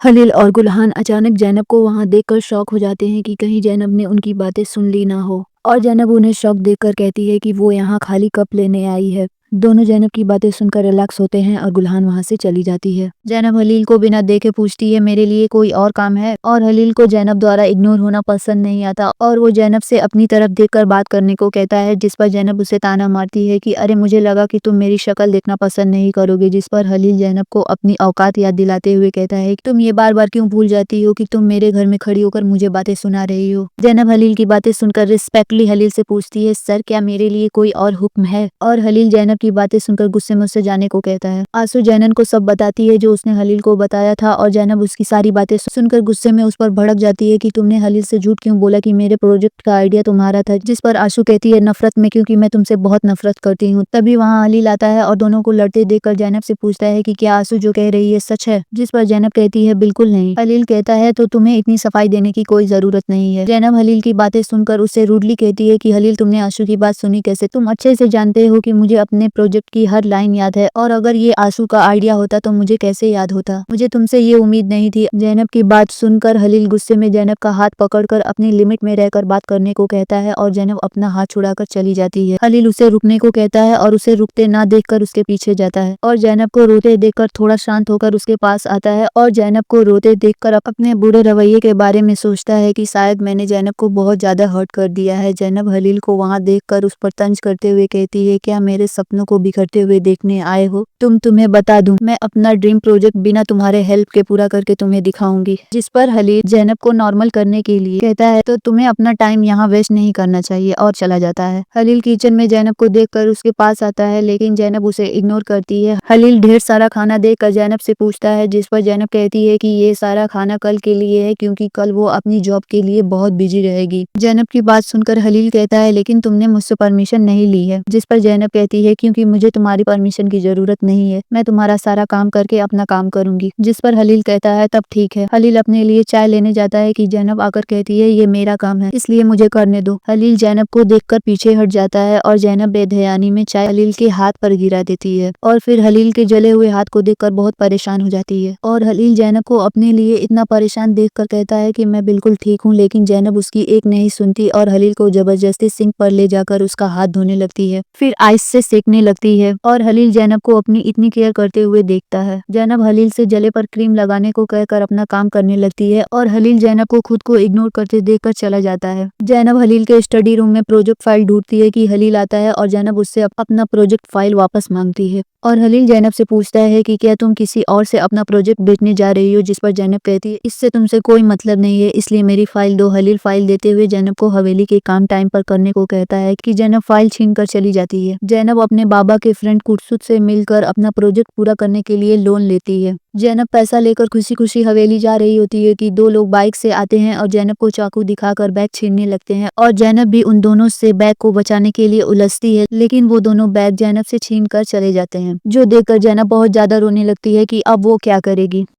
خلیل اور گلہان اچانک زینب کو وہاں دیکھ کر شاک ہو جاتے ہیں کہ کہیں زینب نے ان کی باتیں سن لی نہ ہو، اور زینب انہیں شاک دیکھ کر کہتی ہے کہ وہ یہاں خالی کپ لینے آئی ہے۔ دونوں زینب کی باتیں سن کر ریلیکس ہوتے ہیں اور گلہان وہاں سے چلی جاتی ہے۔ زینب خلیل کو بنا دیکھے پوچھتی ہے میرے لیے کوئی اور کام ہے، اور خلیل کو زینب دوارا اگنور ہونا پسند نہیں آتا اور وہ زینب سے اپنی طرف دیکھ کر بات کرنے کو کہتا ہے، جس پر زینب اسے طعنہ مارتی ہے کہ ارے مجھے لگا کہ تم میری شکل دیکھنا پسند نہیں کرو گے، جس پر خلیل زینب کو اپنی اوقات یاد دلاتے ہوئے کہتا ہے کہ تم یہ بار بار کیوں بھول جاتی ہو کہ تم میرے گھر میں کھڑی ہو کر مجھے باتیں سنا رہی ہو۔ زینب خلیل کی باتیں سن کر ریسپیکٹلی خلیل سے پوچھتی ہے سر کیا میرے لیے کوئی اور حکم ہے، اور خلیل زینب کی باتیں سن کر غصے میں اس سے جانے کو کہتا ہے۔ آسو زینب کو سب بتاتی ہے جو اس نے خلیل کو بتایا تھا، اور زینب اس کی ساری باتیں سن کر غصے میں اس پر بھڑک جاتی ہے کہ تم نے خلیل سے جھوٹ کیوں بولا کہ میرے پروجیکٹ کا آئیڈیا تمہارا تھا، جس پر آسو کہتی ہے نفرت میں، کیونکہ میں تم سے بہت نفرت کرتی ہوں۔ تبھی وہاں خلیل آتا ہے اور دونوں کو لڑتے دیکھ کر زینب سے پوچھتا ہے کہ کیا آسو جو کہہ رہی ہے سچ ہے، جس پر زینب کہتی ہے بالکل نہیں۔ خلیل کہتا ہے تو تمہیں اتنی صفائی دینے کی کوئی ضرورت نہیں ہے۔ زینب خلیل کی باتیں سن کر اسے روڈلی کہتی ہے کہ خلیل تم نے آسو کی بات سنی کیسے، تم اچھے سے جانتے ہو کہ مجھے اپنے پروجیکٹ کی ہر لائن یاد ہے، اور اگر یہ آسو کا آئیڈیا ہوتا تو مجھے کیسے یاد ہوتا، مجھے تم سے یہ امید نہیں تھی۔ زینب کی بات سن کر خلیل غصے میں زینب کا ہاتھ پکڑ کر اپنی لمٹ میں رہ کر بات کرنے کو کہتا ہے، اور زینب اپنا ہاتھ چھڑا کر چلی جاتی ہے۔ خلیل اسے رکنے کو کہتا ہے اور اسے رکتے نہ دیکھ کر اس کے پیچھے جاتا ہے، اور زینب کو روتے دیکھ کر تھوڑا شانت ہو کر اس کے پاس آتا ہے، اور زینب کو روتے دیکھ کر اپنے برے رویے کے بارے میں سوچتا ہے کہ شاید میں نے زینب کو بہت زیادہ ہرٹ کر دیا ہے۔ زینب خلیل کو وہاں دیکھ کر اس پر طنز کرتے ہوئے کہتی ہے کیا میرے سپنوں کو بکھرتے ہوئے دیکھنے آئے ہو، تمہیں بتا دوں میں اپنا ڈریم پروجیکٹ بنا تمہارے ہیلپ کے پورا کر کے تمہیں دکھاؤں گی، جس پر خلیل زینب کو نارمل کرنے کے لیے کہتا ہے تو تمہیں اپنا ٹائم یہاں ویسٹ نہیں کرنا چاہیے، اور چلا جاتا ہے۔ خلیل کچن میں زینب کو دیکھ کر اس کے پاس آتا ہے، لیکن زینب اسے اگنور کرتی ہے۔ خلیل ڈھیر سارا کھانا دیکھ کر زینب سے پوچھتا ہے، جس پر زینب کہتی ہے کہ یہ سارا کھانا کل کے لیے ہے، کیونکہ کل وہ اپنی جاب کے لیے بہت بزی رہے گی۔ زینب کی بات سن کر خلیل کہتا ہے لیکن تم نے مجھ سے پرمیشن نہیں لی ہے، جس پر زینب کہتی ہے کیونکہ مجھے تمہاری پرمیشن کی ضرورت نہیں ہے، میں تمہارا سارا کام کر کے اپنا کام کروں گی، جس پر خلیل کہتا ہے تب ٹھیک ہے۔ خلیل اپنے لیے چائے لینے جاتا ہے کہ زینب آ کر کہتی ہے یہ میرا کام ہے اس لیے مجھے کرنے دو۔ خلیل زینب کو دیکھ کر پیچھے ہٹ جاتا ہے، اور زینب بے دھیانی میں چائے خلیل کے ہاتھ پر گرا دیتی ہے، اور پھر خلیل کے جلے ہوئے ہاتھ کو دیکھ کر بہت پریشان ہو جاتی ہے، اور خلیل زینب کو اپنے لیے اتنا پریشان دیکھ کر کہتا ہے کہ میں بالکل ٹھیک ہوں، لیکن زینب اس کی ایک نہیں سنتی اور خلیل کو زبردستی سنک پر لے جا کر اس کا ہاتھ دھونے لگتی ہے، پھر آئس سے سیکنے لگتی ہے، اور خلیل زینب کو اپنی اتنی کیئر کرتے ہوئے دیکھتا ہے۔ زینب خلیل سے جلے پر کریم لگانے کو کہہ کر اپنا کام کرنے لگتی ہے، اور خلیل زینب کو خود کو اگنور کرتے دیکھ کر چلا جاتا ہے۔ زینب خلیل کے اسٹڈی روم میں پروجیکٹ فائل ڈھونڈتی ہے کہ خلیل آتا ہے، اور زینب اس سے اپنا پروجیکٹ فائل واپس مانگتی ہے، اور خلیل زینب سے پوچھتا ہے کہ کیا تم کسی اور سے اپنا پروجیکٹ بیچنے جا رہی ہو، جس پر زینب کہتی ہے اس سے تم سے کوئی مطلب نہیں ہے، اس لیے میری فائل دو۔ خلیل فائل دیتے ہوئے زینب کو حویلی کے کام ٹائم پر کرنے کو کہتا ہے کہ زینب فائل چھین کر چلی جاتی ہے۔ زینب اپنے بابا کے فرینڈ خورشید سے مل کر اپنا پروجیکٹ پورا کرنے کے لیے لون لیتی ہے۔ زینب پیسہ لے کر خوشی خوشی حویلی جا رہی ہوتی ہے کہ دو لوگ بائک سے آتے ہیں اور زینب کو چاقو دکھا کر بیگ چھیننے لگتے ہیں، اور زینب بھی ان دونوں سے بیگ کو بچانے کے لیے الجھتی ہے، لیکن وہ دونوں بیگ زینب سے چھین کر چلے جاتے ہیں، جو دیکھ کر زینب بہت زیادہ رونے لگتی ہے کہ اب وہ کیا کرے گی۔